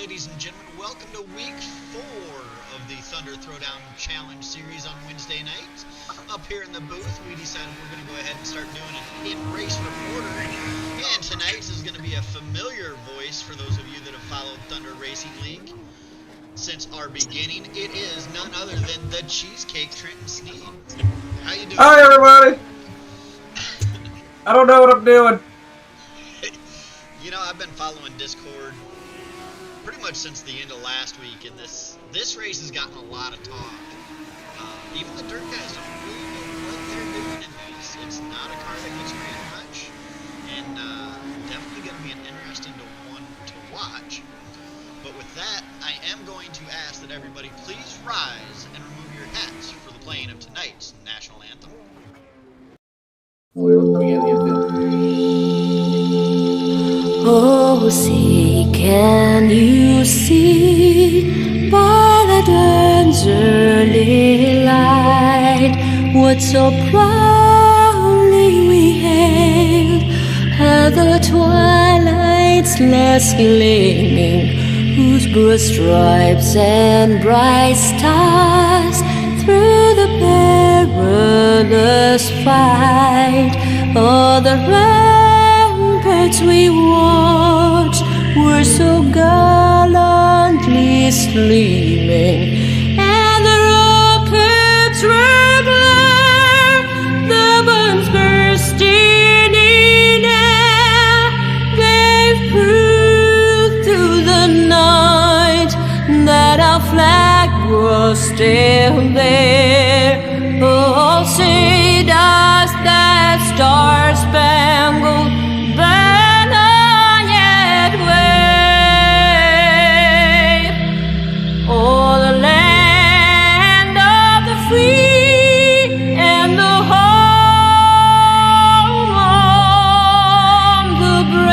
ladies and gentlemen. Welcome to week 4 of the Thunder Throwdown Challenge series on Wednesday nights. Up here in the booth, we decided we're going to go ahead and start doing an in-race reporter. And tonight is going to be a familiar voice for those of you that have followed Thunder Racing League since our beginning. It is none other than the Cheesecake Trenton Sneed. How you doing? Hi, everybody. I don't know what I'm doing. You know, I've been following Discord pretty much since the end of last week, and this race has gotten a lot of talk. Even the dirt guys don't really know what they're doing in this. It's not a car that gets ran much, and definitely going to be an interesting one to watch. But with that, I am going to ask that everybody please rise and remove your hats for the playing of tonight's national anthem. Oh, see, can you see by the dawn's early light what so proudly we hailed at the twilight's last gleaming, whose broad stripes and bright stars through the perilous fight, all the ramparts we watched were so gallantly streaming, and the rockets were glare, the bombs bursting in air, gave proof through the night that our flag was still there. Oh, say does that star-spangled banner yet wave? Oh, the land of the free and the home of the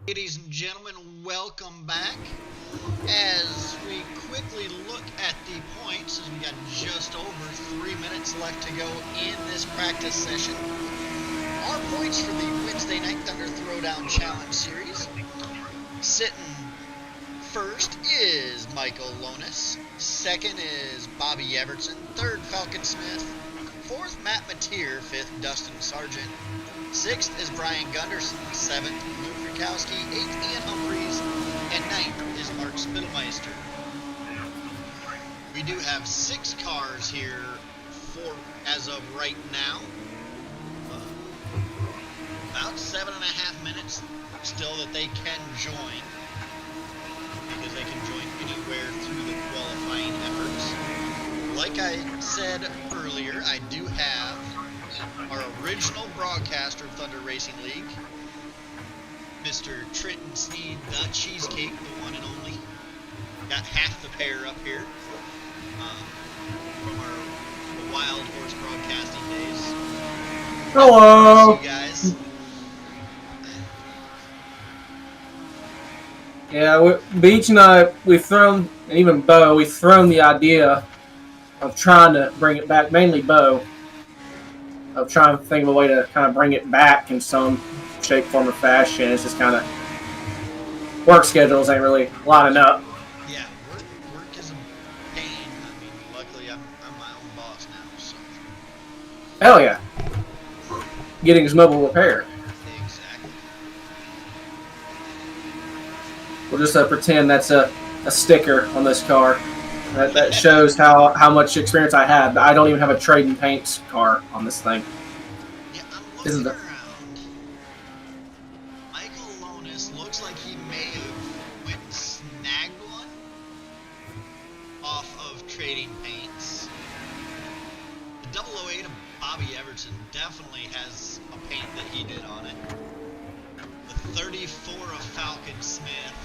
Ladies and gentlemen, welcome back. As we quickly look at the points, as we got just over 3 minutes left to go in this practice session. Our points for the Wednesday Night Thunder Throwdown Challenge Series. Sitting first is Michael Lonis. Second is Bobby Evertson. Third, Falcon Smith. Fourth, Matt Mateer. Fifth, Dustin Sargent. Sixth is Brian Gunderson. Seventh, Lou Frykowski. Eighth, Ian Humphreys. And ninth is Mark Spittelmeister. We do have 6 cars here for as of right now. About 7.5 minutes still that they can join, because they can join anywhere through the qualifying efforts. Like I said earlier, I do have our original broadcaster of Thunder Racing League, Mr. Trenton Sneed, the Cheesecake, the one and only. Got half the pair up here from our Wild Horse broadcasting days. Hello. You guys. Yeah, Beach and I, we've thrown and even Bo, we've thrown the idea of trying to bring it back, mainly Bo, of trying to think of a way to kind of bring it back in some shape, form, or fashion. It's just kind of work schedules ain't really lining up. Yeah, work is a pain. I mean, luckily I'm my own boss now, so. Hell yeah. Getting his mobile repair. Exactly. We'll just pretend that's a sticker on this car. That shows how much experience I have. I don't even have a trade and paints car on this thing. Yeah, I'm looking around. Michael Lonis looks like he may have went and snagged one off of trading paints. The 008 of Bobby Everton definitely has a paint that he did on it. The 34 of Falcon Smith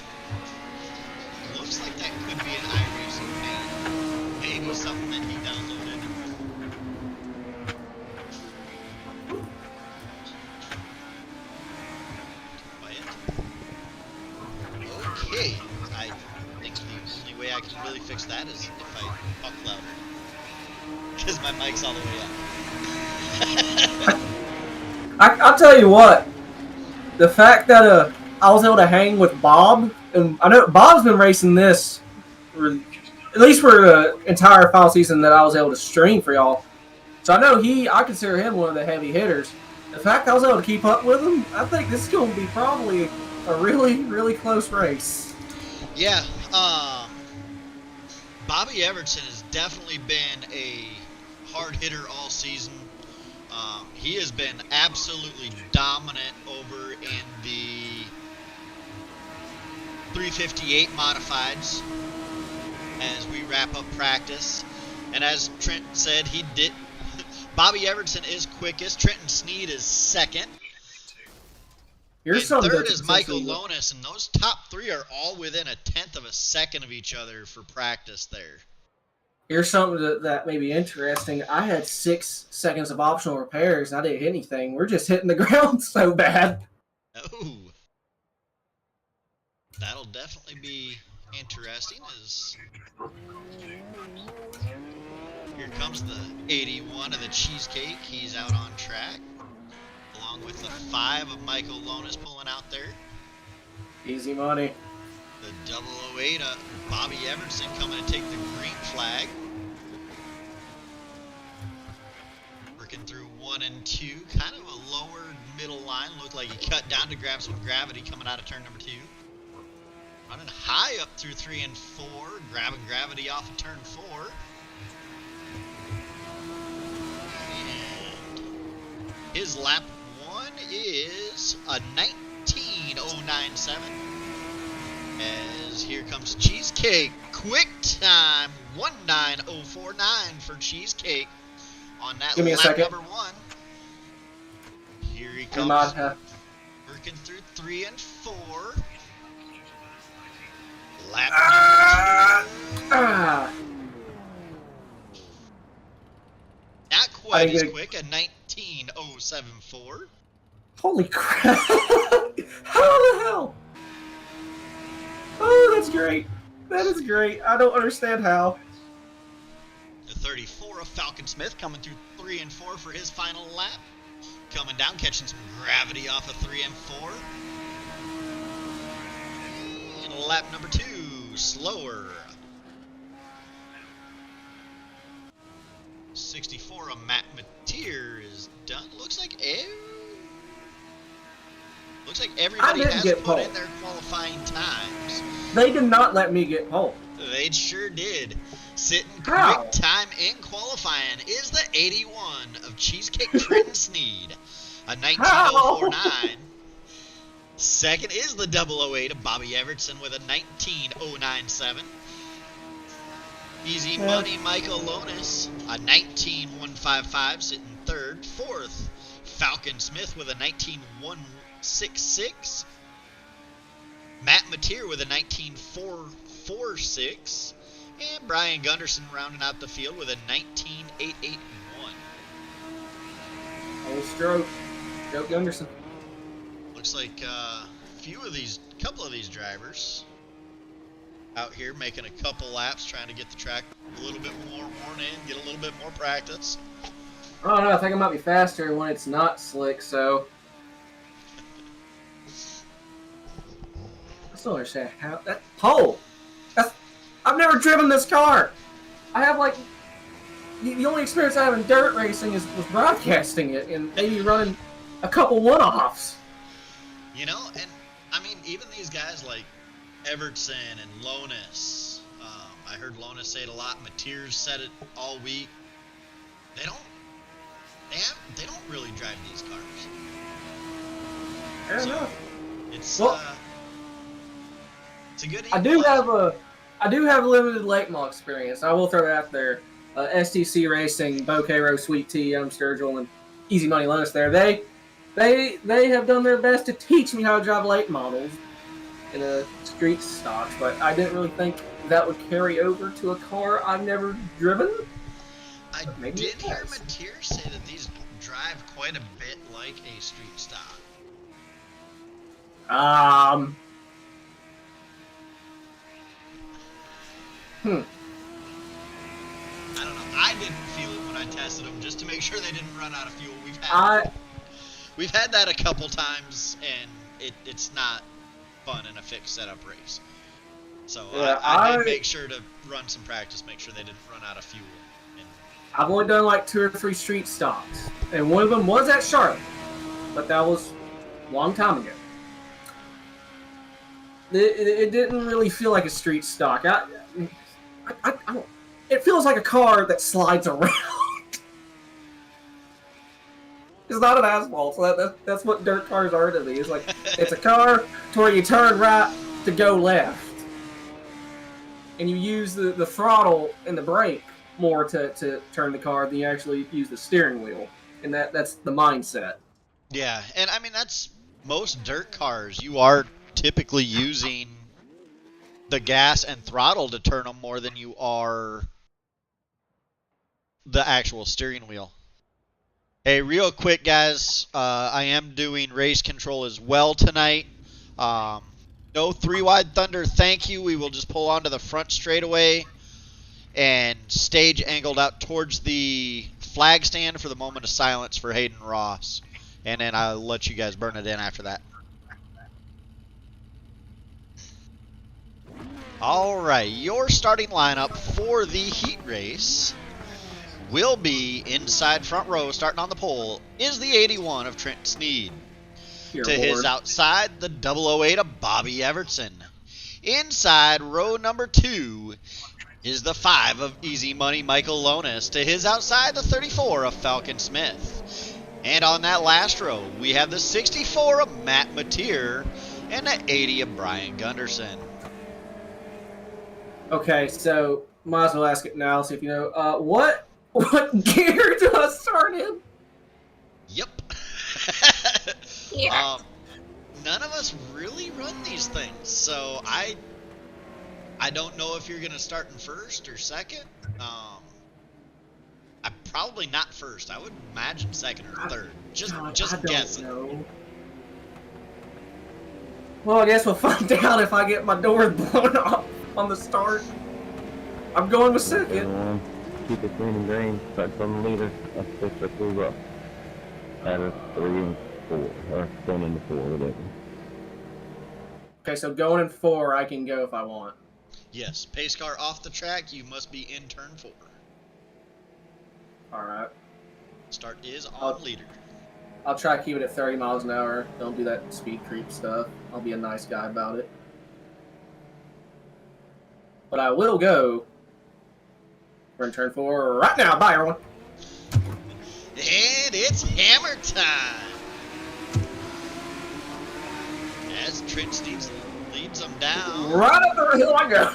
looks like that could be an iRacing paint. Maybe something that he downloaded. Okay, I think the only way I can really fix that is if I talk louder. Because my mic's all the way up. I'll tell you what. The fact that I was able to hang with Bob, and I know Bob's been racing this, at least for the entire final season that I was able to stream for y'all. So I know I consider him one of the heavy hitters. The fact I was able to keep up with him, I think this is going to be probably a really, really close race. Yeah, Bobby Everton has definitely been a hard hitter all season. He has been absolutely dominant over in the 358 modifieds as we wrap up practice. And as Trent said, Bobby Everton is quickest. Trenton Sneed is second. And third is Michael Lonis, and those top three are all within a tenth of a second of each other for practice there. Here's something that may be interesting. I had 6 seconds of optional repairs, and I didn't hit anything. We're just hitting the ground so bad. Oh. That'll definitely be interesting as here comes the 81 of the Cheesecake. He's out on track, along with the 5 of Michael Lonis pulling out there. Easy money. The 008 of Bobby Everson coming to take the green flag. Working through 1 and 2, kind of a lower middle line. Looked like he cut down to grab some gravity coming out of turn number 2. Running high up through 3 and 4, grabbing gravity off of turn 4. And his lap 1 is a 19.097. As here comes Cheesecake. Quick time, 19.049 for Cheesecake on that Give me a lap second. number 1. Here he comes, working through 3 and 4. Lap number 2. Not quite as quick, a 19.074. Holy crap! How the hell? Oh, that's great. That is great. I don't understand how. The 34 of Falcon Smith coming through 3 and 4 for his final lap. Coming down, catching some gravity off of 3 and 4. And lap number 2, slower. 64 of Matt Mateer is done. Looks like everybody has put in their qualifying times. They did not let me get pole. They sure did. Sitting quick time in qualifying is the 81 of Cheesecake Trenton Sneed, a 19.049. Second is the 008 of Bobby Everton with a 19.097. Easy money Michael Lonis, a 19.155, sitting third. Fourth, Falcon Smith with a 19.166. Matt Mateer with a 19.446. And Brian Gunderson rounding out the field with a 19.881. Old stroke. Joe Gunderson. Looks like a couple of these drivers out here making a couple laps, trying to get the track a little bit more worn in, get a little bit more practice. I don't know. I think it might be faster when it's not slick. So I still understand how that pole. I've never driven this car. I have like the only experience I have in dirt racing is with broadcasting it and maybe running a couple one-offs. You know, and I mean, even these guys like Evertson and Lonis. I heard Lonis say it a lot. Mateers said it all week. They don't really drive these cars. Fair enough. It's Well, it's a good. I do have limited late model experience. I will throw that out there. STC Racing, Bo Cairo, Sweet Tea, Adam Sturgill, and Easy Money Lonis there. They have done their best to teach me how to drive late models in a street stock, but I didn't really think that would carry over to a car I've never driven. I did hear Mateers say that these drive quite a bit like a street stock. I don't know. I didn't feel it when I tested them, just to make sure they didn't run out of fuel. We've had that a couple times, and it's not fun in a fixed setup race. So yeah, I did make sure to run some practice, make sure they didn't run out of fuel. I've only done like 2 or 3 street stocks, and one of them was at Charlotte, but that was a long time ago. It didn't really feel like a street stock. It feels like a car that slides around. It's not an asphalt, so that's what dirt cars are to me. It's like it's a car to where you turn right to go left, and you use the throttle and the brake more to turn the car than you actually use the steering wheel, and that's the mindset. Yeah, and I mean that's most dirt cars. You are typically using the gas and throttle to turn them more than you are the actual steering wheel. Hey, real quick, guys, I am doing race control as well tonight. No 3-wide thunder, thank you. We will just pull onto the front straightaway and stage angled out towards the flag stand for the moment of silence for Hayden Ross. And then I'll let you guys burn it in after that. All right, your starting lineup for the heat race will be inside front row, starting on the pole, is the 81 of Trent Sneed. To his outside, the 008 of Bobby Evertson. Inside row number 2 is the 5 of Easy Money Michael Lonis. To his outside, the 34 of Falcon Smith. And on that last row, we have the 64 of Matt Mateer and the 80 of Brian Gunderson. Okay, so might as well ask it now, see if you know. What gear do I start in? Yep. Yeah. None of us really run these things, so I don't know if you're gonna start in first or second. I'm probably not first. I would imagine second or third. Just guessing. Know. Well, I guess we'll find out if I get my door blown off on the start. I'm going with second. Keep it clean and green. Start from the leader. That's 6 or 3 rough. Out of 3 and 4. Or going into 4, whatever. Okay, so going in 4, I can go if I want. Yes. Pace car off the track, you must be in turn 4. Alright. Start is on leader. I'll try to keep it at 30 miles an hour. Don't do that speed creep stuff. I'll be a nice guy about it. But I will go. We're in turn 4 right now. Bye, everyone. And it's hammer time. As Trent Steeds leads them down. Right up the hill I go.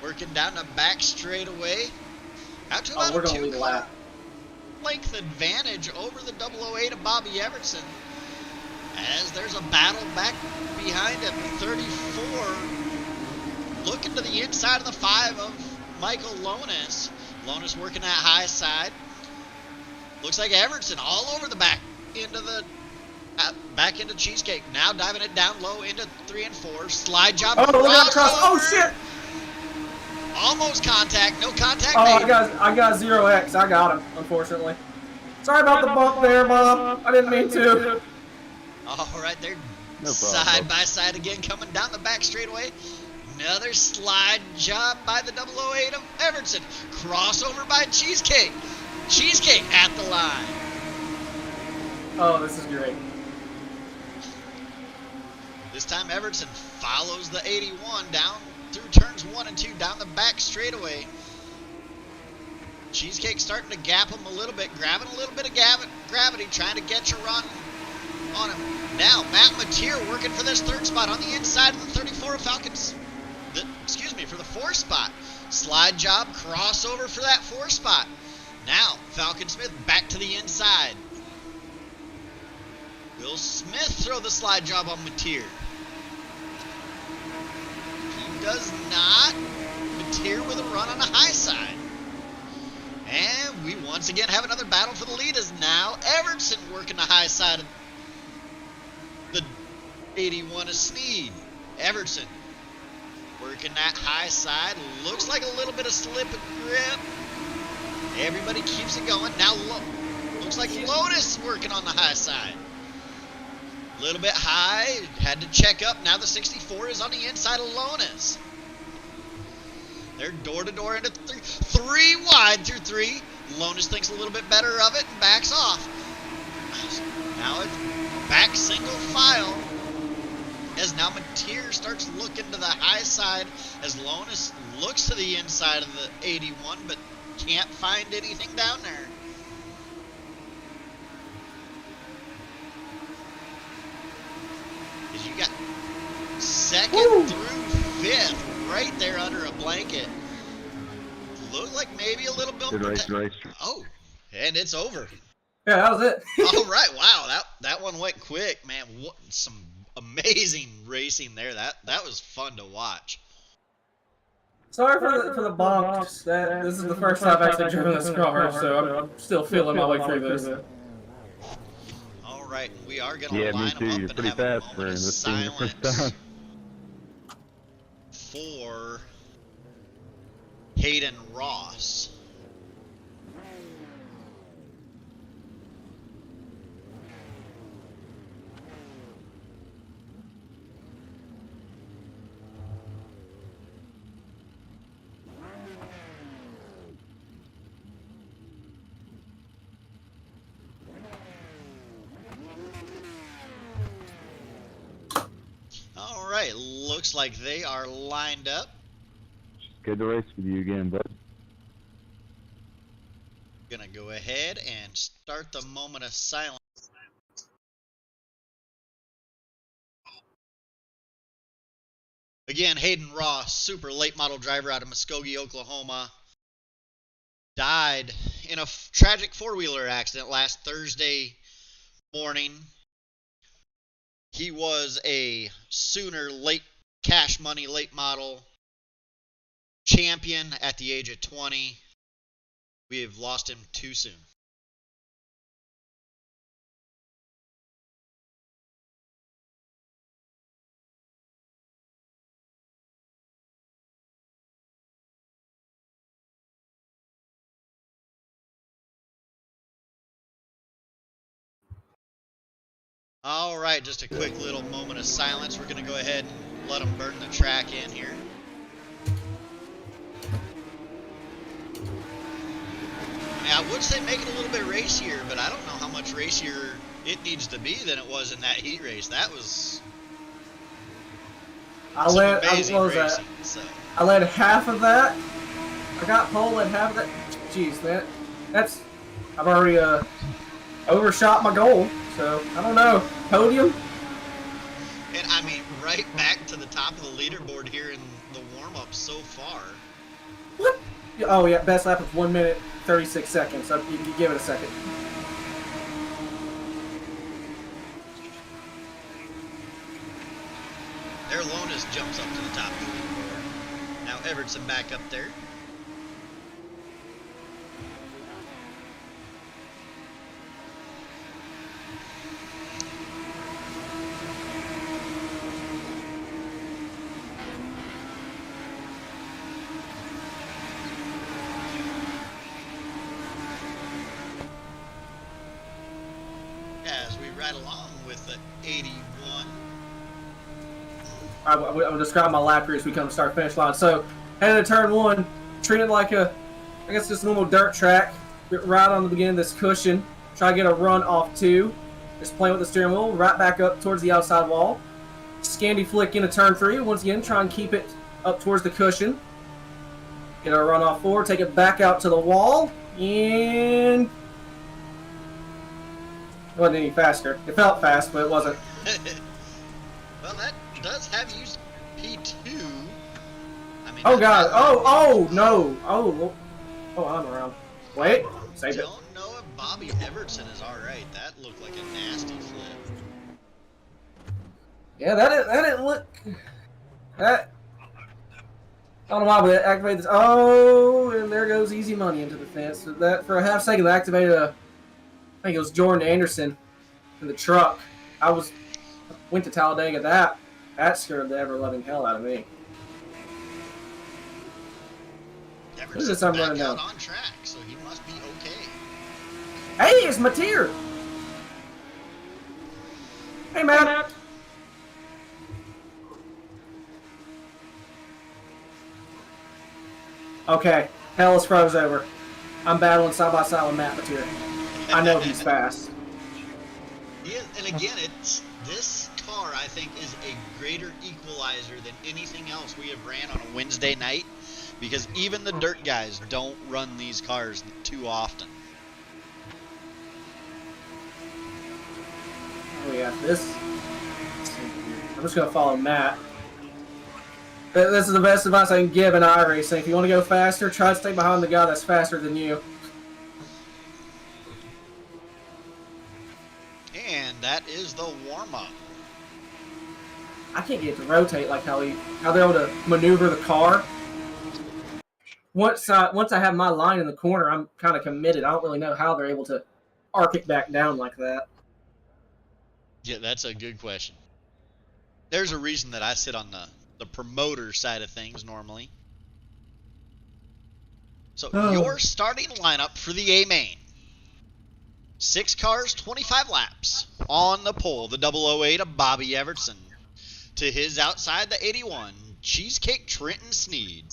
Working down the back straightaway. Out to about we're a gonna lead the 2-car lap. length advantage over the 008 of Bobby Evertson. As there's a battle back behind him, 34 looking to the inside of the 5 of Michael Lonis. Lonis working that high side. Looks like Evertson all over the back into the Back into Cheesecake. Now diving it down low into 3 and 4. Slide job. Oh, look at that cross. Oh, crossover. shit. Almost contact. No contact Oh, made. I got 0x. I got him, unfortunately. Sorry about the bump there, Bob. I didn't mean to. All right, they're No problem, side by side again, coming down the back straightaway. Another slide job by the 008 of Everton. Crossover by Cheesecake. Cheesecake at the line. Oh, this is great. This time Everton follows the 81 down through turns 1 and 2 down the back straightaway. Cheesecake starting to gap him a little bit, grabbing a little bit of gravity, trying to get your run on him. Now Matt Mateer working for this 3rd spot on the inside of the 34 of Falcons. For the 4th spot. Slide job, crossover for that 4th spot. Now Falcon Smith back to the inside. Will Smith throw the slide job on Mateer? He does not. Mateer with a run on the high side. And we once again have another battle for the lead as now Everton working the high side of the 81 of Sneed. Everton working that high side. Looks like a little bit of slip and grip. Everybody keeps it going. Now looks like Lotus working on the high side. A little bit high. Had to check up. Now the 64 is on the inside of Lotus. They're door to door into 3 wide through 3. Lotus thinks a little bit better of it and backs off. Now it's back single file. As now Mateer starts looking to the high side as Lotus looks to the inside of the 81 but can't find anything down there. As you got 2nd through 5th right there under a blanket. Looked like maybe a little bit. Good race. Oh, and it's over. Yeah, that was it. All right, wow, that one went quick, man. What, some amazing racing there. That was fun to watch. Sorry for the bumps. This is the first time I've actually driven this car, so I'm still feeling my way through this. All right, we are going to Yeah, me line too. them up You're and pretty have a fast for moment of this being your first silence time. for Hayden Ross. All right, looks like they are lined up. Good to race with you again, bud. Gonna go ahead and start the moment of silence. Again, Hayden Ross, super late model driver out of Muskogee, Oklahoma, died in a tragic four-wheeler accident last Thursday morning. He was a Sooner late cash money late model champion at the age of 20. We have lost him too soon. All right, just a quick little moment of silence. We're going to go ahead and let them burn the track in here. I mean, I would say make it a little bit racier, but I don't know how much racier it needs to be than it was in that heat race. That was I led half of that. I got pole and half of that. Jeez, that's I've already overshot my goal. So I don't know. Podium. And I mean, right back to the top of the leaderboard here in the warm-up so far. What? Oh yeah, best lap of 1 minute 36 seconds. So you give it a second. Their Lonas jumps up to the top of the leaderboard. Now Everton back up there. right along with the 81. I'll describe my lap here as we come to start finish line. So, headed to turn 1, treat it like a, I guess, just a normal dirt track. Get right on the beginning of this cushion. Try to get a run off 2. Just playing with the steering wheel. Right back up towards the outside wall. Scandy flick into turn 3. Once again, try and keep it up towards the cushion. Get a run off 4. Take it back out to the wall. And... it wasn't any faster. It felt fast, but it wasn't. Well, that does have you P2. I mean, Oh god! Oh no! Oh, I'm around. Wait, save I it. don't know if Bobby Evertson is all right. That looked like a nasty flip. Yeah, that didn't look. That. I don't know why, but it activated this. Oh, and there goes easy money into the fence. So that for a half second, that activated a. I think it was Jordan Anderson in the truck. Went to Talladega. That scared the ever-loving hell out of me. Who's this I'm Evertson's running back out down? on track, so he must be okay. Hey, it's Mateer! Hey, Matt. Okay, hell is froze over. I'm battling side by side with Matt Mateer. I know he's fast. Yeah, and again, this car I think is a greater equalizer than anything else we have ran on a Wednesday night, because even the dirt guys don't run these cars too often. Oh yeah, I'm just gonna follow Matt. This is the best advice I can give in iRacing. If you want to go faster, try to stay behind the guy that's faster than you. And that is the warm-up. I can't get it to rotate like how they're able to maneuver the car. Once I have my line in the corner, I'm kind of committed. I don't really know how they're able to arc it back down like that. Yeah, that's a good question. There's a reason that I sit on the promoter side of things normally. So your starting lineup for the A main. 6 cars, 25 laps. On the pole, the 008 of Bobby Evertson. To his outside, the 81, Cheesecake Trenton Sneed.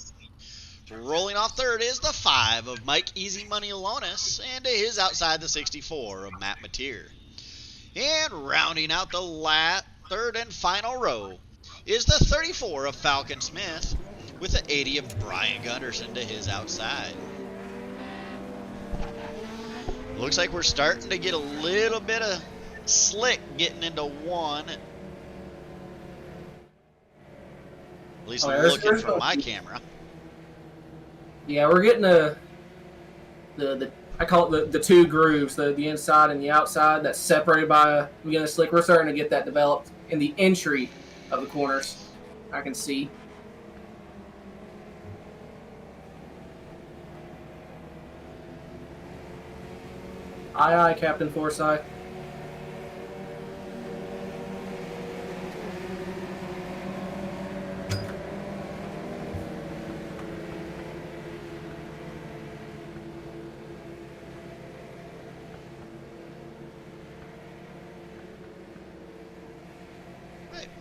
Rolling off third is the 5 of Mike Easy Money Alonis. And to his outside, the 64 of Matt Mateer. And rounding out the third and final row is the 34 of Falcon Smith with the 80 of Brian Gunderson to his outside. Looks like we're starting to get a little bit of slick getting into one. At least I'm looking from my camera. Yeah, we're getting the I call it the 2 grooves, the inside and the outside that's separated by a beginning slick. We're starting to get that developed in the entry of the corners. I can see. Aye, aye, Captain Forsyth.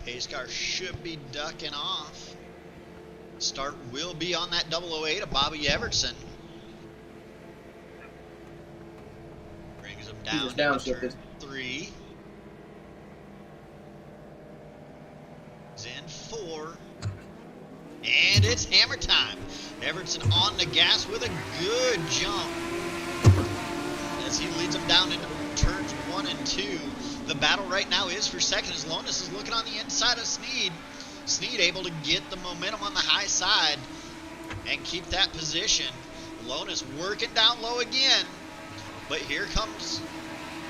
Pace car should be ducking off. Start will be on that 008 of Bobby Evertson. Brings him down to turn 3. He's in 4. And it's hammer time. Evertson on the gas with a good jump. As he leads him down into turns 1 and 2. The battle right now is for second as Lonis is looking on the inside of Sneed. Sneed able to get the momentum on the high side and keep that position. Lonis working down low again. But here comes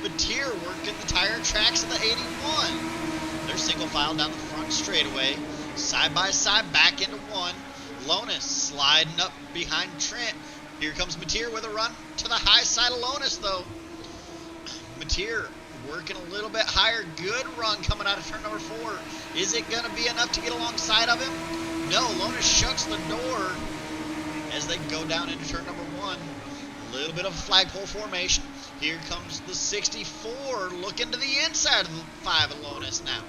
Mateer working the tire tracks of the 81. They're single file down the front straightaway. Side by side back into 1. Lonis sliding up behind Trent. Here comes Mateer with a run to the high side of Lonis though. Mateer working a little bit higher. Good run coming out of turn number 4. Is it going to be enough to get alongside of him? No, Lonis shuts the door as they go down into turn number 1. A little bit of flagpole formation. Here comes the 64, looking to the inside of the 5 of Lonis now.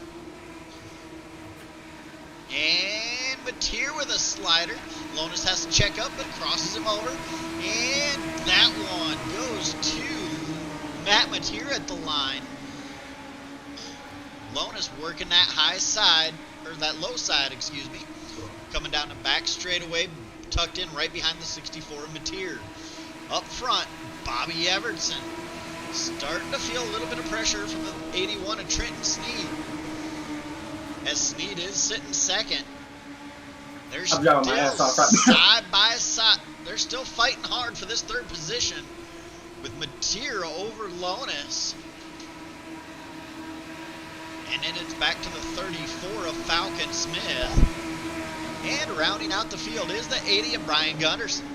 And Mateer with a slider. Lonis has to check up, but crosses him over. And that one goes to Matt Mateer at the line. Lonis working that high side, or that low side, excuse me. Coming down the back straightaway, tucked in right behind the 64 of Mateer. Up front, Bobby Evertson. Starting to feel a little bit of pressure from the 81 of Trenton Sneed. As Sneed is sitting second. They're still side by side. They're still fighting hard for this third position with Mateer over Lonis. And then it's back to the 34 of Falcon Smith. And rounding out the field is the 80 of Brian Gunderson.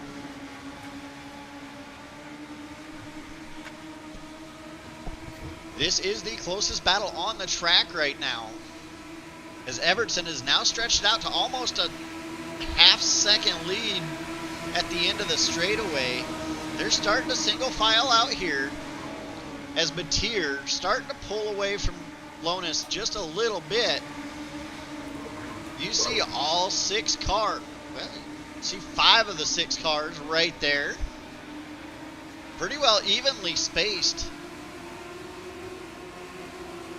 This is the closest battle on the track right now, as Evertson is now stretched out to almost a half-second lead at the end of the straightaway. They're starting to single file out here, as Mateer starting to pull away from Lonis just a little bit. You see all 6 cars, well, you see 5 of the 6 cars right there. Pretty well evenly spaced.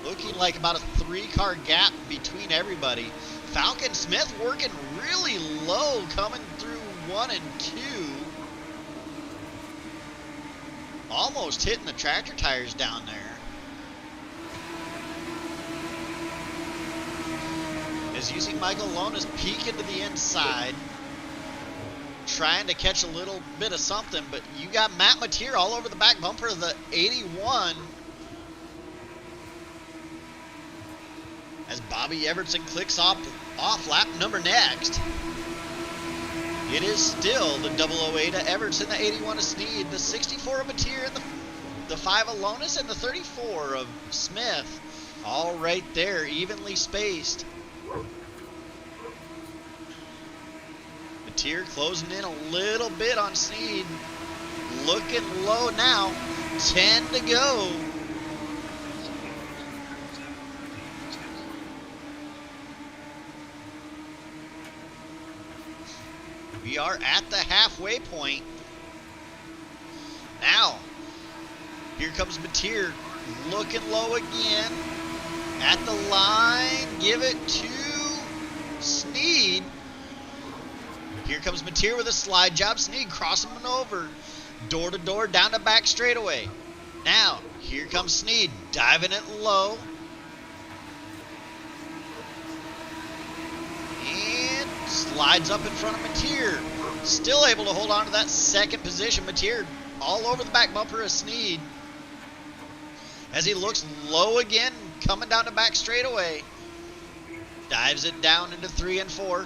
Looking like about a 3-car gap between everybody. Falcon Smith working really low, coming through 1 and 2. Almost hitting the tractor tires down there. As you see Michael Lonis peek into the inside, trying to catch a little bit of something, but you got Matt Mateer all over the back bumper of the 81. As Bobby Evertson clicks off lap number next. It is still the 008 of Evertson, the 81 of Sneed, the 64 of Mateer, and the 5 of Lonis, and the 34 of Smith. All right there, evenly spaced. Mateer closing in a little bit on Sneed. Looking low now. 10 to go. We are at the halfway point. Now, here comes Mateer, looking low again. At the line, give it to Sneed. Here comes Mateer with a slide job. Sneed crossing him over. Door to door, down the back straightaway. Now, here comes Sneed, diving it low. And slides up in front of Mateer. Still able to hold on to that second position. Mateer all over the back bumper of Sneed. As he looks low again, coming down the back straightaway. Dives it down into 3 and 4.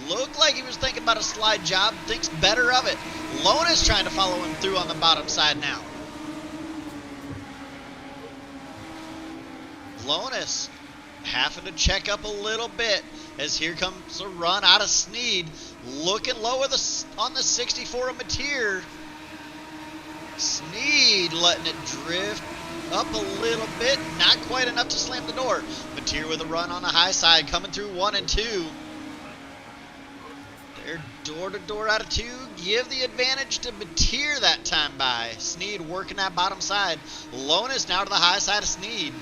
Looked like he was thinking about a slide job. Thinks better of it. Lonis trying to follow him through on the bottom side now. Lonis having to check up a little bit, as here comes a run out of Sneed. Looking low on the 64 of Mateer. Sneed letting it drift up a little bit. Not quite enough to slam the door. Mateer with a run on the high side, coming through 1 and 2. They're door to door out of 2. Give the advantage to Mateer that time by. Sneed working that bottom side. Lonis now to the high side of Sneed.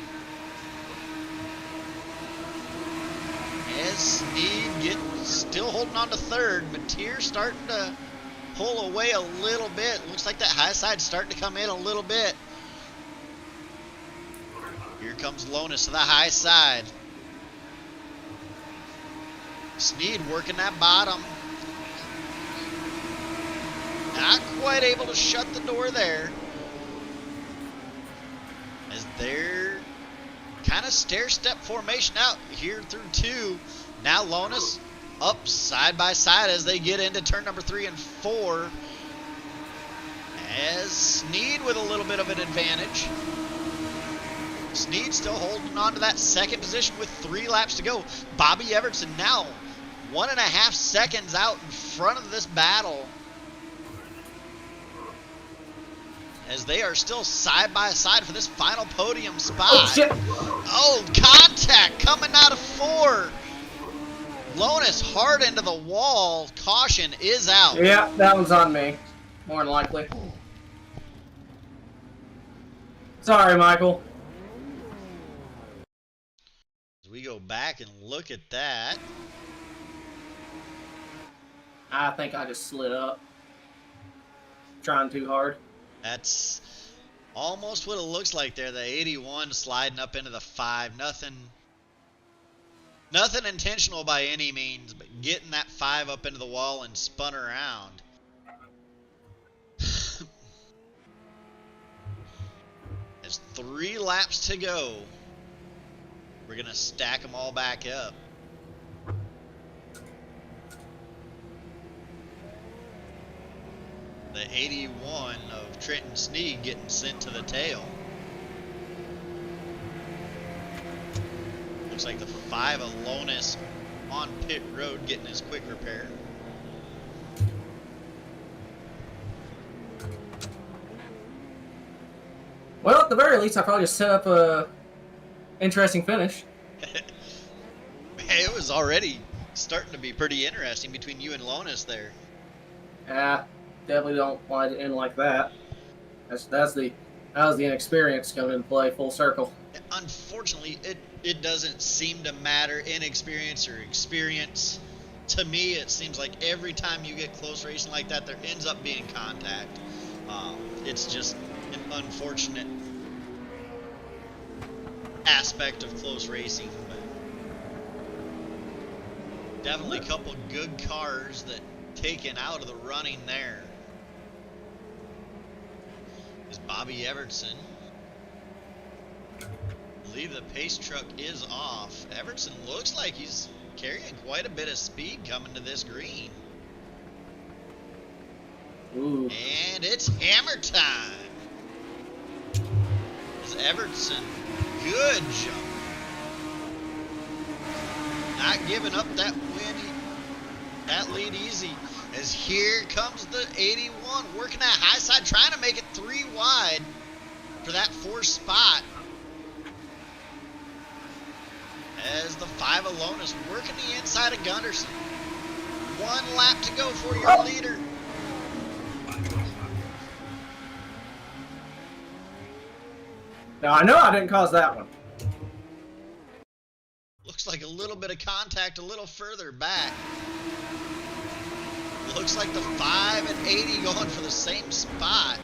As Sneed still holding on to third. Mateer starting to pull away a little bit. Looks like that high side's starting to come in a little bit. Here comes Lonis to the high side. Sneed working that bottom. Not quite able to shut the door there. As they're kind of stair-step formation out here through 2. Now Lonis up side by side as they get into turn number 3 and 4. As Sneed with a little bit of an advantage. Sneed still holding on to that second position with 3 laps to go. Bobby Evertson now 1.5 seconds out in front of this battle. as they are still side by side for this final podium spot. Oh, shit. Oh, contact coming out of 4. Lonus hard into the wall. Caution is out. Yeah, that one's on me. More than likely. Sorry, Michael. As we go back and look at that. I think I just slid up. Trying too hard. That's almost what it looks like there. The 81 sliding up into the 5. Nothing intentional by any means, but getting that 5 up into the wall and spun around. There's 3 laps to go. We're going to stack them all back up. The 81 of Trenton Sneed getting sent to the tail. Looks like the 5 of Lonus on pit road getting his quick repair. Well, at the very least, I probably just set up a interesting finish. It was already starting to be pretty interesting between you and Lonus there. Yeah, definitely don't want it to end like that. That was the inexperience coming into play full circle. Unfortunately, it doesn't seem to matter inexperience or experience. To me, it seems like every time you get close racing like that, there ends up being contact. It's just an unfortunate aspect of close racing, but definitely a couple good cars that taken out of the running there. Is Bobby Evertson. I believe the pace truck is off. Evertson looks like he's carrying quite a bit of speed coming to this green. Ooh. And it's hammer time. Is Evertson. Good jump. Not giving up that lead easy. As here comes the 81 working that high side, trying to make it 3 wide for that 4th spot. As the 5 alone is working the inside of Gunderson. 1 lap to go for your leader. Now, I know I didn't cause that one. Looks like a little bit of contact a little further back. Looks like the 5 and 80 going for the same spot.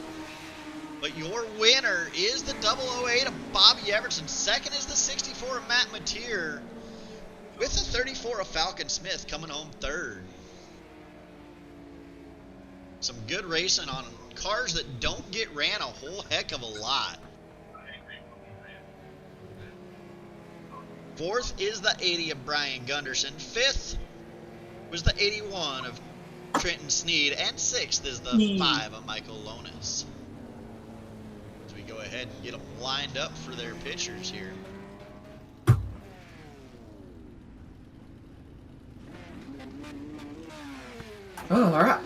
But your winner is the 008 of Bobby Evertson. Second is the 64 of Matt Mateer. With the 34 of Falcon Smith coming home third. Some good racing on cars that don't get ran a whole heck of a lot. Fourth is the 80 of Brian Gunderson. Fifth was the 81 of Trenton Sneed. And sixth is the 5 of Michael Lonus. As we go ahead and get them lined up for their pictures here. Oh, all right.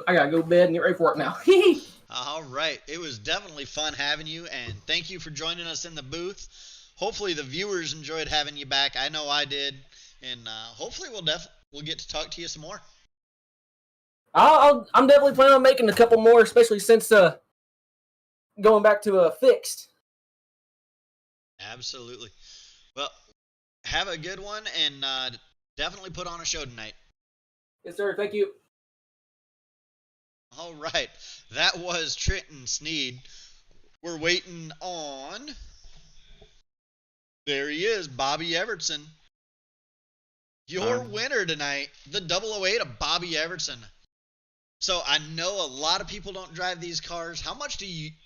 I gotta go to bed and get ready for work now. All right. It was definitely fun having you, and thank you for joining us in the booth. Hopefully the viewers enjoyed having you back. I know I did, and hopefully we'll get to talk to you some more. I'm definitely planning on making a couple more, especially since going back to fixed. Absolutely. Well, have a good one, and definitely put on a show tonight. Yes, sir. Thank you. All right. That was Trenton Sneed. We're waiting on... There he is, Bobby Evertson. Your winner tonight, the 008 of Bobby Evertson. So I know a lot of people don't drive these cars. How much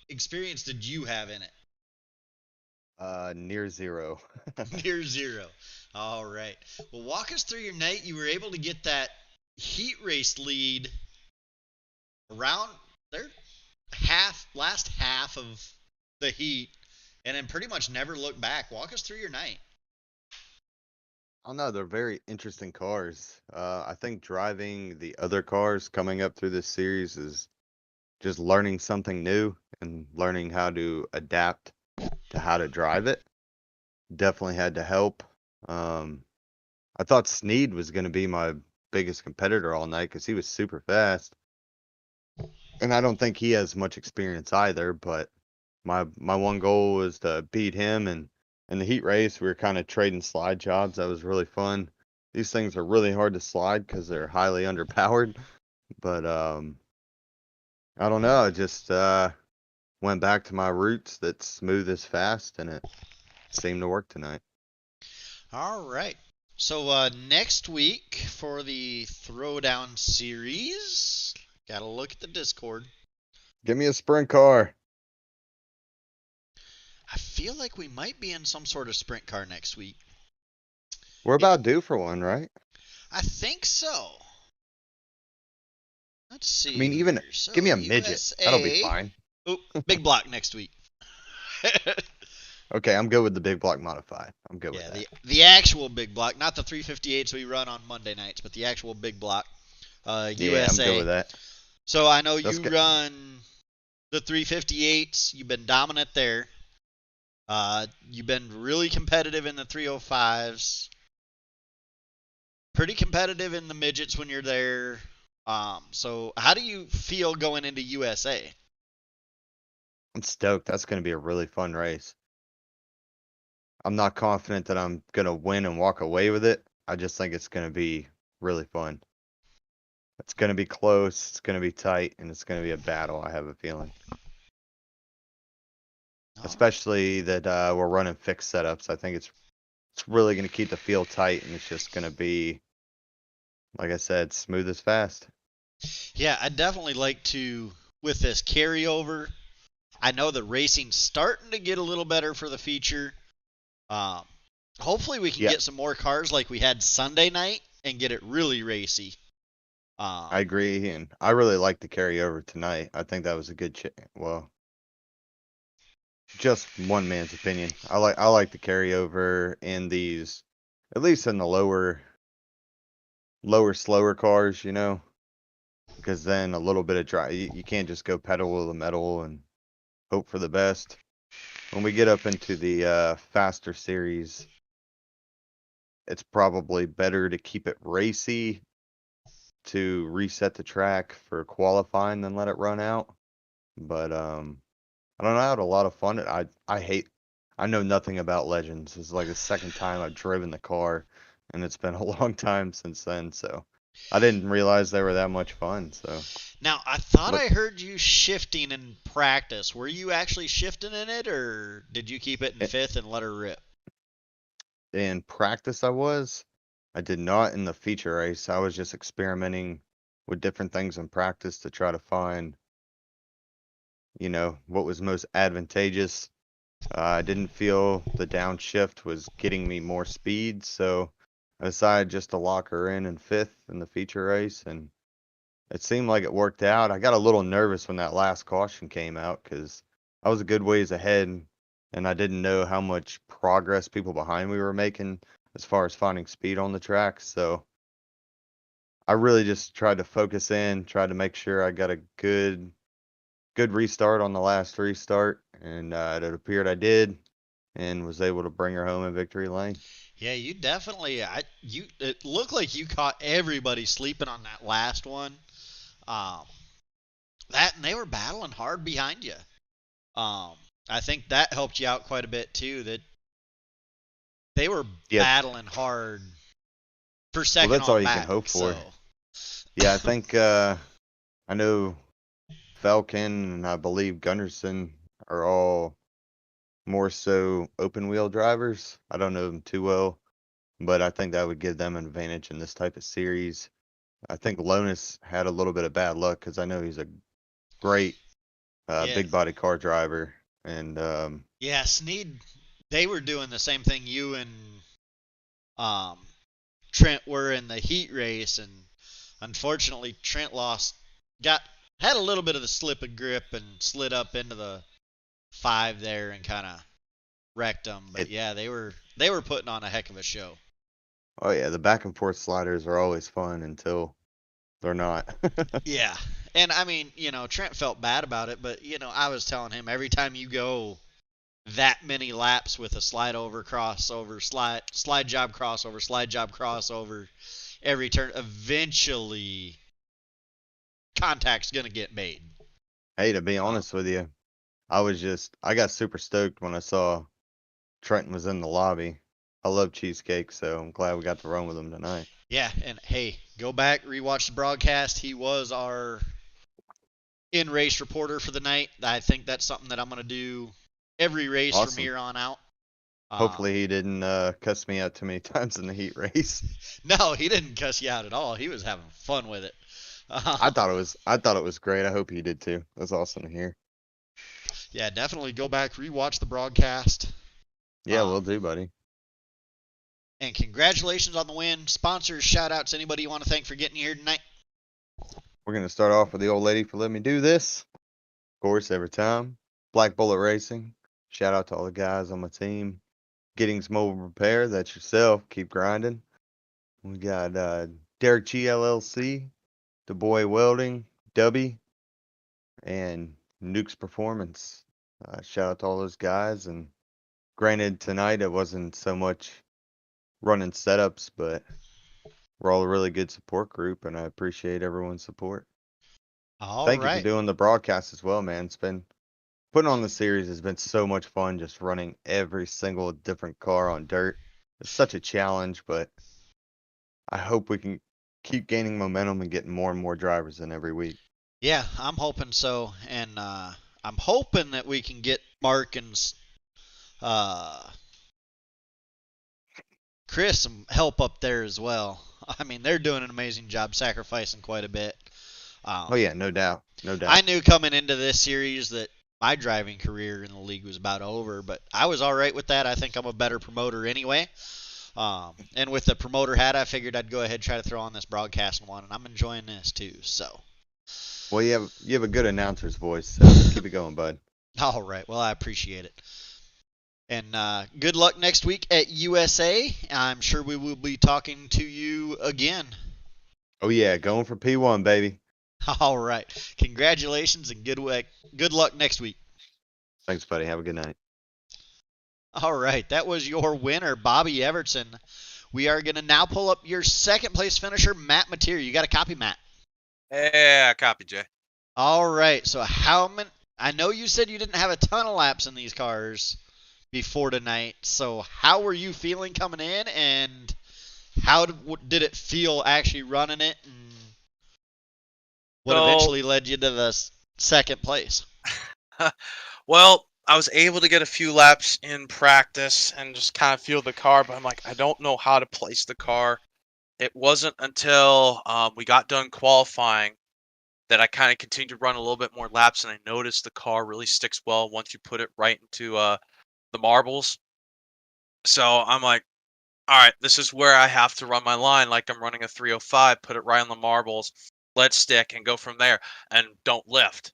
experience did you have in it? Near zero. Near zero. All right. Well, walk us through your night. You were able to get that heat race lead around their last half of the heat, and then pretty much never look back. Walk us through your night. I don't know, they're very interesting cars. I think driving the other cars coming up through this series is just learning something new and learning how to adapt to how to drive it definitely had to help. I thought Sneed was going to be my biggest competitor all night because he was super fast, and I don't think he has much experience either. But my one goal was to beat him, and in the heat race we were kind of trading slide jobs. That was really fun. These things are really hard to slide because they're highly underpowered. But I don't know. I just went back to my roots. That smooth is fast, and it seemed to work tonight. All right. So next week for the Throwdown series, gotta look at the Discord. Give me a sprint car. I feel like we might be in some sort of sprint car next week. We're about due for one, right? I think so. Let's see. I mean, even here. So, give me a midget. USA. That'll be fine. Oh, big block next week. Okay, I'm good with the big block modified. I'm good with Yeah, that. the actual big block, not the 358s we run on Monday nights, but the actual big block. Yeah, USA. I'm good with that. So I know That's you good. run the 358s. You've been dominant there. You've been really competitive in the 305s. Pretty competitive in the midgets when you're there. So how do you feel going into USA? I'm stoked. That's going to be a really fun race. I'm not confident that I'm going to win and walk away with it. I just think it's going to be really fun. It's going to be close, it's going to be tight, and it's going to be a battle, I have a feeling. Especially that we're running fixed setups. I think it's really going to keep the field tight, and it's just going to be, like I said, smooth as fast. Yeah, I'd definitely like to, with this carryover, I know the racing's starting to get a little better for the feature. Hopefully we can get some more cars like we had Sunday night and get it really racy. I agree, and I really like the carryover tonight. I think that was a good well, just one man's opinion. I like the carryover in these, at least in the lower, slower cars, you know, because then a little bit of drive, you can't just go pedal to the metal and hope for the best. When we get up into the faster series, it's probably better to keep it racy to reset the track for qualifying than let it run out. But I don't know, I had a lot of fun. I know nothing about Legends. It's like the second time I've driven the car, and it's been a long time since then, so I didn't realize they were that much fun. So now I thought I heard you shifting in practice. Were you actually shifting in it, or did you keep it in fifth and let her rip? In practice, I did not in the feature race. I was just experimenting with different things in practice to try to find, you know, what was most advantageous. I didn't feel the downshift was getting me more speed, so I decided just to lock her in fifth in the feature race, and it seemed like it worked out. I got a little nervous when that last caution came out because I was a good ways ahead, and I didn't know how much progress people behind me were making as far as finding speed on the track. So I really just tried to focus in, tried to make sure I got a good restart on the last restart, and it appeared I did, and was able to bring her home in victory lane. Yeah, you definitely. It looked like you caught everybody sleeping on that last one. That and they were battling hard behind you. I think that helped you out quite a bit too. That they were battling hard for second. Well, that's all you can hope for. Yeah, I think I know Falcon and I believe Gunderson are all more so open wheel drivers. I don't know them too well, but I think that would give them an advantage in this type of series. I think Lonis had a little bit of bad luck because I know he's a great big body car driver. And yeah, Sneed, they were doing the same thing you and Trent were in the heat race, and unfortunately Trent had a little bit of the slip of grip and slid up into the 5 there and kind of wrecked them. But yeah, they were putting on a heck of a show. Oh yeah, the back and forth sliders are always fun until they're not. Yeah, And I mean, Trent felt bad about it, but I was telling him every time you go that many laps with a slide over, crossover, slide job, crossover, every turn, eventually contact's gonna get made. Hey, to be honest with you, I got super stoked when I saw Trenton was in the lobby. I love cheesecake, so I'm glad we got to run with him tonight. Yeah, and hey, go back, rewatch the broadcast. He was our in-race reporter for the night. I think that's something that I'm gonna do every race from Awesome. here on out. Hopefully he didn't cuss me out too many times in the heat race. No, he didn't cuss you out at all. He was having fun with it. I thought it was great. I hope he did too. That's awesome to hear. Yeah, definitely go back, rewatch the broadcast. Yeah, we'll do, buddy. And congratulations on the win. Sponsors, shout outs, anybody you want to thank for getting you here tonight? We're gonna start off with the old lady for letting me do this. Of course, every time. Black Bullet Racing. Shout out to all the guys on my team. Giddings Mobile Repair, that's yourself. Keep grinding. We got Derek G LLC, Du Bois Welding, Dubby, and Nuke's Performance. Shout out to all those guys. And granted, tonight it wasn't so much running setups, but we're all a really good support group, and I appreciate everyone's support. Thank you for doing the broadcast as well, man. It's been putting on the series has been so much fun, just running every single different car on dirt. It's such a challenge, but I hope we can keep gaining momentum and getting more and more drivers in every week. Yeah, I'm hoping so, and I'm hoping that we can get Mark and Chris some help up there as well. I mean, they're doing an amazing job, sacrificing quite a bit. Oh yeah, no doubt, no doubt. I knew coming into this series that my driving career in the league was about over, but I was all right with that. I think I'm a better promoter anyway. And with the promoter hat, I figured I'd go ahead and try to throw on this broadcast one, and I'm enjoying this too. So. Well, you have a good announcer's voice, so keep it going, bud. All right. Well, I appreciate it. And good luck next week at USA. I'm sure we will be talking to you again. Oh yeah, going for P1, baby. All right. Congratulations and good luck next week. Thanks, buddy. Have a good night. All right. That was your winner, Bobby Evertson. We are going to now pull up your second place finisher, Matt Mateer. You got a copy, Matt? Yeah, copy, Jay. All right. So how many? I know you said you didn't have a ton of laps in these cars before tonight. So how were you feeling coming in, and how did it feel actually running it, and what eventually led you to the second place? Well, I was able to get a few laps in practice and just kind of feel the car, but I'm like, I don't know how to place the car. It wasn't until we got done qualifying that I kind of continued to run a little bit more laps, and I noticed the car really sticks well once you put it right into the marbles. So I'm like, all right, this is where I have to run my line like I'm running a 305, put it right on the marbles, let stick, and go from there, and don't lift.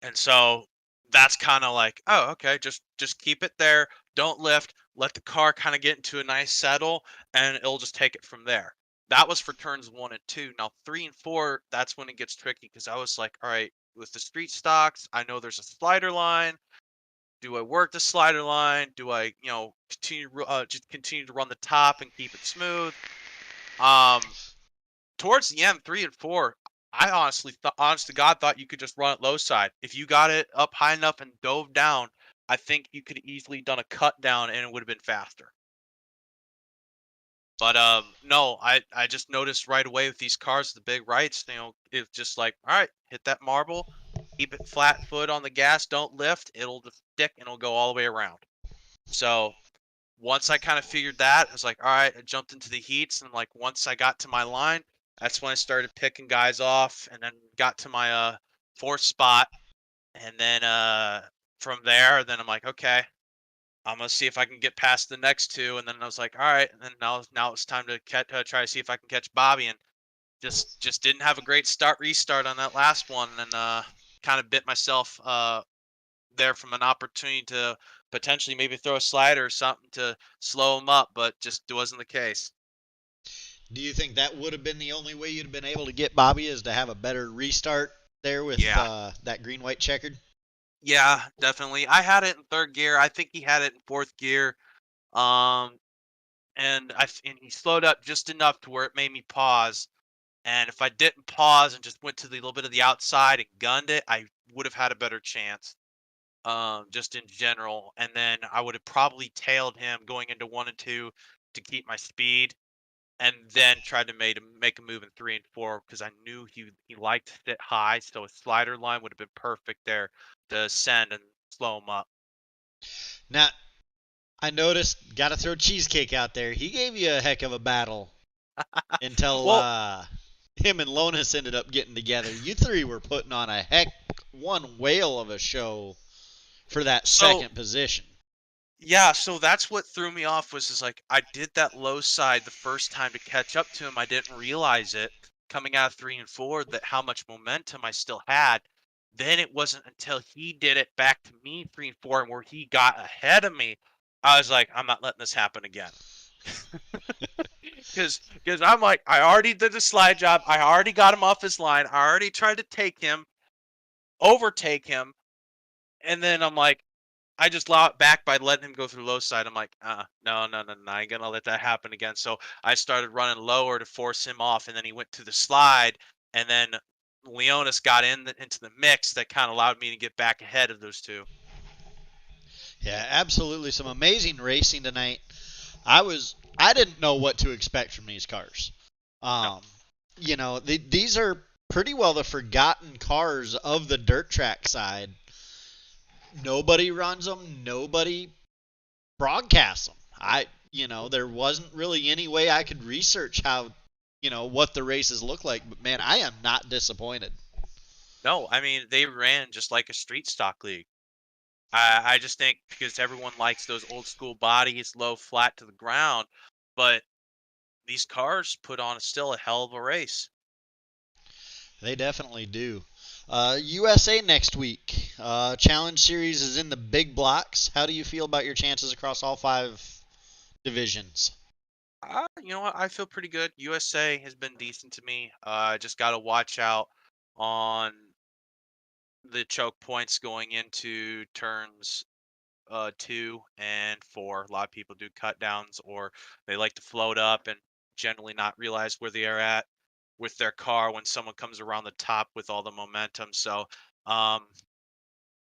And so that's kind of like, oh, okay, just keep it there, don't lift, let the car kind of get into a nice settle, and it'll just take it from there. That was for turns 1 and 2. Now 3 and 4, that's when it gets tricky, because I was like, all right, with the street stocks, I know there's a slider line. Do I work the slider line? Do I, just continue to run the top and keep it smooth? Towards the end, 3 and 4, I honest to God, thought you could just run it low side. If you got it up high enough and dove down, I think you could easily done a cut down and it would have been faster. But no, I just noticed right away with these cars, the big rights, it's just like, all right, hit that marble, keep it flat foot on the gas, don't lift, it'll just stick and it'll go all the way around. So once I kind of figured that, I was like, all right, I jumped into the heats, and like once I got to my line, that's when I started picking guys off, and then got to my fourth spot, and then from there, then I'm like, okay, I'm gonna see if I can get past the next two, and then I was like, all right, and then now it's time to try to see if I can catch Bobby, and just didn't have a great restart on that last one, and kind of bit myself there from an opportunity to potentially maybe throw a slider or something to slow him up, but just wasn't the case. Do you think that would have been the only way you'd have been able to get Bobby, is to have a better restart there with Yeah. that green-white checkered? Yeah, definitely. I had it in third gear. I think he had it in fourth gear. Um, and he slowed up just enough to where it made me pause. And if I didn't pause and just went to the little bit of the outside and gunned it, I would have had a better chance. Just in general. And then I would have probably tailed him going into 1 and 2 to keep my speed, and then tried to make a move in 3 and 4 because I knew he liked to sit high, so a slider line would have been perfect there to send and slow him up. Now, I noticed, got to throw Cheesecake out there. He gave you a heck of a battle until Well, him and Lonis ended up getting together. You three were putting on a heck one whale of a show for that so second position. yeah, so that's what threw me off was is like I did that low side the first time to catch up to him. I didn't realize it coming out of 3 and 4 that how much momentum I still had. Then it wasn't until he did it back to me 3 and 4 and where he got ahead of me. I was like, I'm not letting this happen again. Because I'm like, I already did the slide job. I already got him off his line. I already tried to take him, overtake him, and then I'm like, I just allow it back by letting him go through low side. I'm like, no, no, no, no, I ain't gonna let that happen again. So I started running lower to force him off, and then he went to the slide, and then Leonis got into the mix that kind of allowed me to get back ahead of those two. Yeah, absolutely. Some amazing racing tonight. I didn't know what to expect from these cars. No, These are pretty well the forgotten cars of the dirt track side. Nobody runs them. Nobody broadcasts them. There wasn't really any way I could research how, what the races look like. But man, I am not disappointed. no, I mean they ran just like a street stock league. I just think because everyone likes those old school bodies, low, flat to the ground, but these cars put on still a hell of a race. They definitely do. USA next week. Challenge Series is in the big blocks. How do you feel about your chances across all 5 divisions? You know what? I feel pretty good. USA has been decent to me. Just got to watch out on the choke points going into turns 2 and 4. A lot of people do cut downs or they like to float up and generally not realize where they are at with their car when someone comes around the top with all the momentum. So um,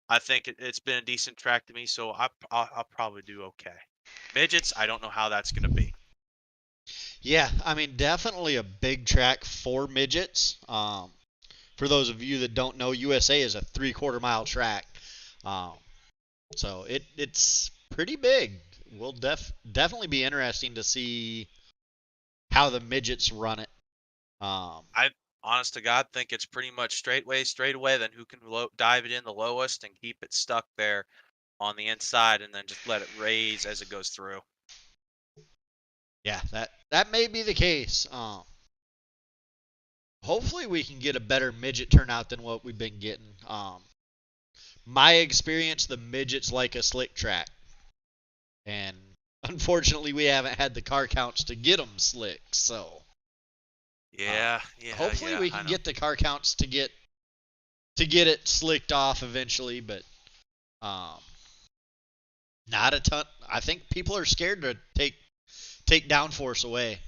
I think it's been a decent track to me. So I'll probably do okay. Midgets, I don't know how that's going to be. Yeah, I mean, definitely a big track for midgets. For those of you that don't know, USA is a 3/4 mile track. Um, so it's pretty big. Will definitely be interesting to see how the midgets run it. I, honest to God, think it's pretty much straight away. Then who can dive it in the lowest and keep it stuck there on the inside, and then just let it raise as it goes through. Yeah, that may be the case. Hopefully we can get a better midget turnout than what we've been getting. My experience, the midgets like a slick track, and unfortunately we haven't had the car counts to get them slick. So Yeah, hopefully we I can know. get the car counts to get it slicked off eventually. But um, not a ton. I think people are scared to take downforce away.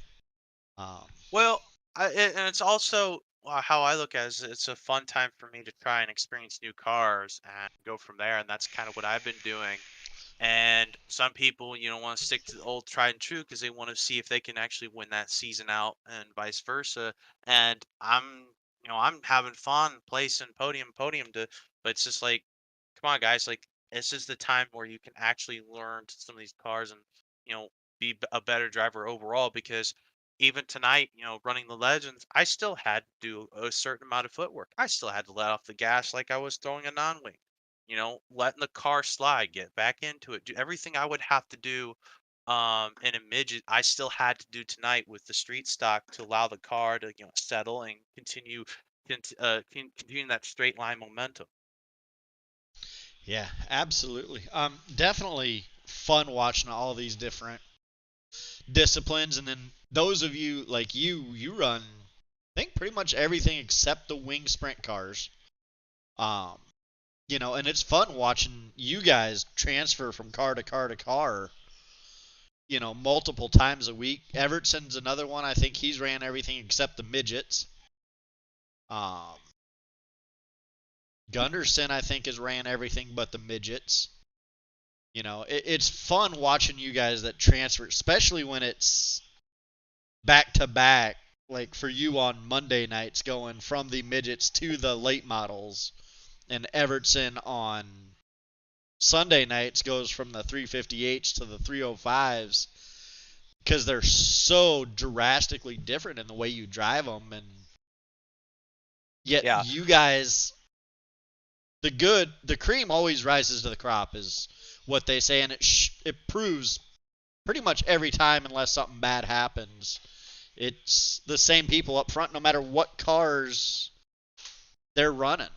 Um, Well, and it's also how I look at it is it's a fun time for me to try and experience new cars and go from there, and that's kind of what I've been doing. And some people, want to stick to the old tried and true because they want to see if they can actually win that season out and vice versa. And I'm having fun placing podium but it's just like, come on, guys, like this is the time where you can actually learn some of these cars and, be a better driver overall because even tonight, running the legends, I still had to do a certain amount of footwork. I still had to let off the gas like I was throwing a non-wing, letting the car slide, get back into it, do everything I would have to do in a midget. I still had to do tonight with the street stock to allow the car to, settle and continue that straight line momentum. yeah, absolutely. Definitely fun watching all these different disciplines, and then those of you like you run, I think pretty much everything except the wing sprint cars. You know, and it's fun watching you guys transfer from car to car to car, you know, multiple times a week. Evertson's another one. I think he's ran everything except the midgets. Gunderson, I think, has ran everything but the midgets. You know, it's fun watching you guys that transfer, especially when it's back to back, like for you on Monday nights going from the midgets to the late models, and Evertson on Sunday nights goes from the 350H to the 305s, because they're so drastically different in the way you drive them, and yet Yeah. you guys, the cream always rises to the crop is what they say, and it proves pretty much every time unless something bad happens. It's the same people up front no matter what cars they're running.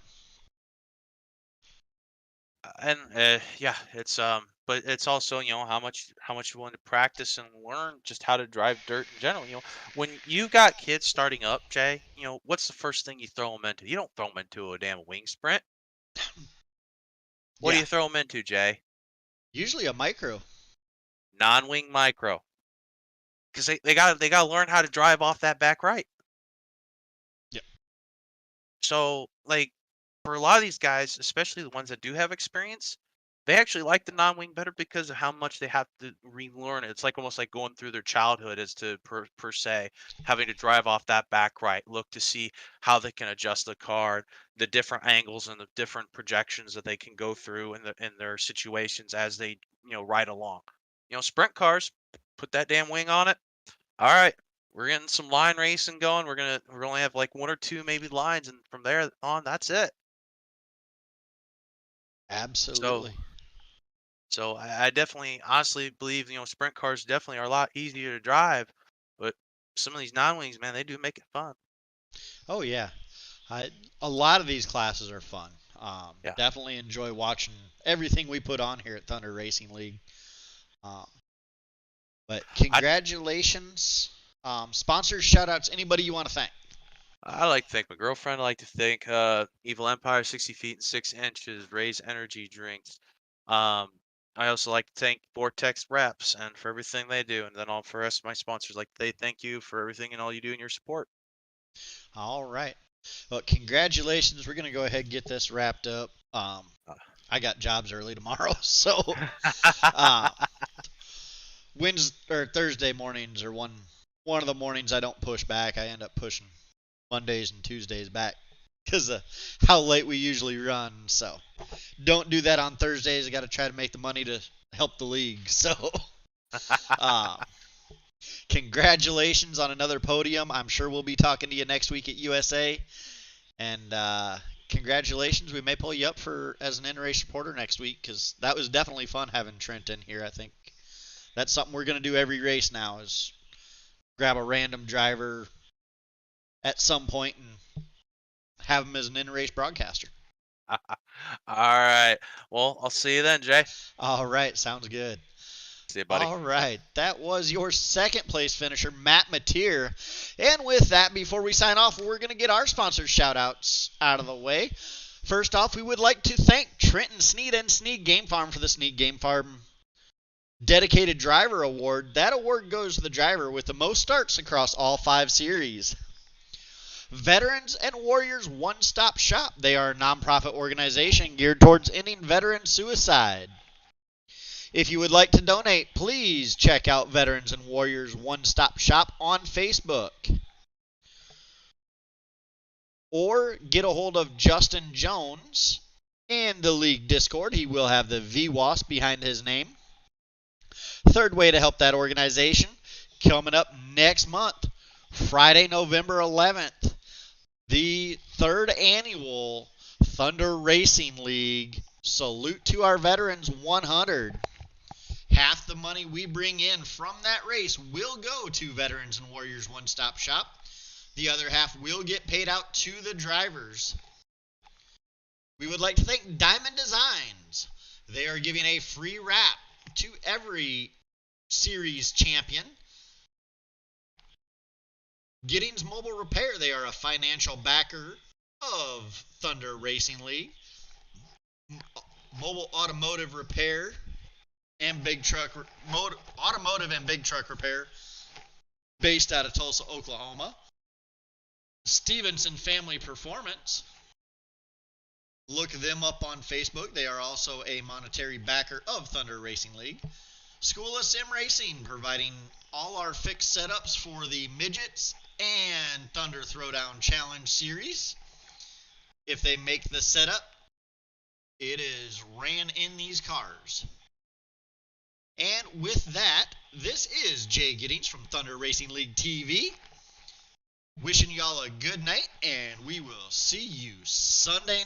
And yeah, it's but it's also, you know, how much you want to practice and learn just how to drive dirt in general. You know, when you got kids starting up, Jay, you know, what's the first thing you throw them into? You don't throw them into a damn wing sprint. What do Yeah. you throw them into, Jay? Usually a micro. Non-wing micro, because they gotta learn how to drive off that back right. Yep. So, like, for a lot of these guys, especially the ones that do have experience, they actually like the non-wing better because of how much they have to relearn it. It's like almost like going through their childhood as to per se, having to drive off that back right, look to see how they can adjust the car, the different angles and the different projections that they can go through in their situations as they, you know, ride along. You know, sprint cars, put that damn wing on it. All right, we're getting some line racing going. We're only have like one or two maybe lines, and from there on, that's it. Absolutely. So I definitely honestly believe, you know, sprint cars definitely are a lot easier to drive, but some of these non-wings, man, they do make it fun. Oh yeah. A lot of these classes are fun. Yeah. Definitely enjoy watching everything we put on here at Thunder Racing League. Um, but congratulations. Sponsors, shout outs, anybody you want to thank. I like to thank my girlfriend. I like to thank Evil Empire, 60 feet and 6 inches, Raise Energy Drinks. Um, I also like to thank Vortex Reps and for everything they do. And then all for us, my sponsors, like they thank you for everything and all you do and your support. All right. Well, congratulations. We're going to go ahead and get this wrapped up. I got jobs early tomorrow, so Wednesday or Thursday mornings are one of the mornings I don't push back. I end up pushing Mondays and Tuesdays back because of how late we usually run. So don't do that on Thursdays. I got to try to make the money to help the league. So congratulations on another podium. I'm sure we'll be talking to you next week at USA. And congratulations. We may pull you up as an in-race reporter next week because that was definitely fun having Trent in here. I think that's something we're going to do every race now is grab a random driver at some point and have him as an in-race broadcaster. All right. Well, I'll see you then, Jay. All right. Sounds good. See you, buddy. All right. That was your second place finisher, Matt Mateer. And with that, before we sign off, we're going to get our sponsor shout-outs out of the way. First off, we would like to thank Trenton Sneed and Sneed Game Farm for the Sneed Game Farm Dedicated Driver Award. That award goes to the driver with the most starts across all 5 series. Veterans and Warriors One-Stop Shop. They are a nonprofit organization geared towards ending veteran suicide. If you would like to donate, please check out Veterans and Warriors One-Stop Shop on Facebook. Or get a hold of Justin Jones in the league Discord. He will have the VWAS behind his name. Third way to help that organization, coming up next month, Friday, November 11th, the 3rd annual Thunder Racing League Salute to Our Veterans 100. Half the money we bring in from that race will go to Veterans and Warriors One-Stop Shop. The other half will get paid out to the drivers. We would like to thank Diamond Designs. They are giving a free wrap to every series champion. Giddings Mobile Repair, they are a financial backer of Thunder Racing League. Mobile automotive repair and big truck automotive and big truck repair based out of Tulsa, Oklahoma. Stevenson Family Performance. Look them up on Facebook. They are also a monetary backer of Thunder Racing League. School of Sim Racing, providing all our fixed setups for the Midgets and Thunder Throwdown Challenge series. If they make the setup, it is ran in these cars. And with that, this is Jay Giddings from Thunder Racing League TV. Wishing y'all a good night, and we will see you Sunday night.